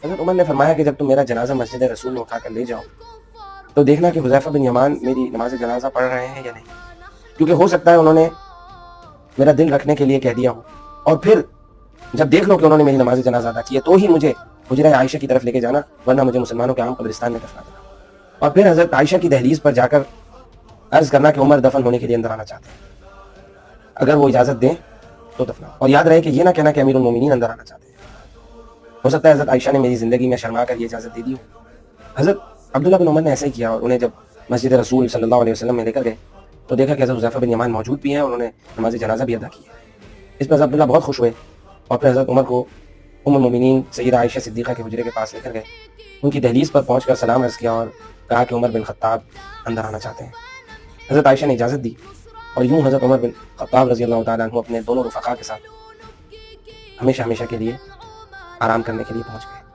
हज़रत उमर ने फरमाया कि जब तुम मेरा जनाजा मस्जिद रसूल में उठाकर ले जाओ तो देखना कि हुज़ैफ़ा बिन यमान मेरी नमाज जनाजा पढ़ रहे हैं या नहीं, क्योंकि हो सकता है उन्होंने मेरा दिल रखने के लिए कह दिया हो, और फिर जब देख लो कि उन्होंने मेरी नमाज जनाजा अदा की है तो ही मुझे हुजरा आयशा की तरफ लेके जाना, वरना मुझे मुसलमानों के आम कब्रिस्तान में दफना देना। और फिर हज़रत आयशा की दहलीज पर जाकर अर्ज़ करना कि उमर दफन होने के लिए अंदर आना चाहते हैं, अगर वो इजाज़त दें तो दफना। और याद रहे कि ये ना कहना कि अमीरुल मोमिनीन अंदर आना चाहते हैं, हो सकता है हज़रत आयशा ने मेरी ज़िंदगी में शर्मा कर ये इजाज़त दे दी हो। हज़रत अब्दुल्लाह बिन उमर ने ऐसा ही किया, और उन्हें जब मस्जिद रसूल सल्लल्लाहु अलैहि वसल्लम में लेकर गए तो देखा कि हज़रत हुज़ैफ़ा बिन यमान मौजूद भी हैं और उन्होंने नमाज जनाजा भी अदा की है। इस पर हज़रत अब्दुल्लाह बहुत खुश हुए और फिर हज़रत उमर को उम्मुल मोमिनीन सैयदा आयशा सिद्दीक़ा के हुजरे के पास लेकर गए। उनकी दहलीज पर पहुंचकर सलाम अर्ज़ किया और कहा कि उमर बिन ख़त्ताब अंदर आना चाहते हैं। हज़रत आयशा ने इजाज़त दी और यूँ हज़रत उमर बिन ख़त्ताब रज़ियल्लाहु ताला अन्हु अपने दोनों रुफ़क़ा के साथ हमेशा हमेशा के लिए आराम करने के लिए पहुँच गए।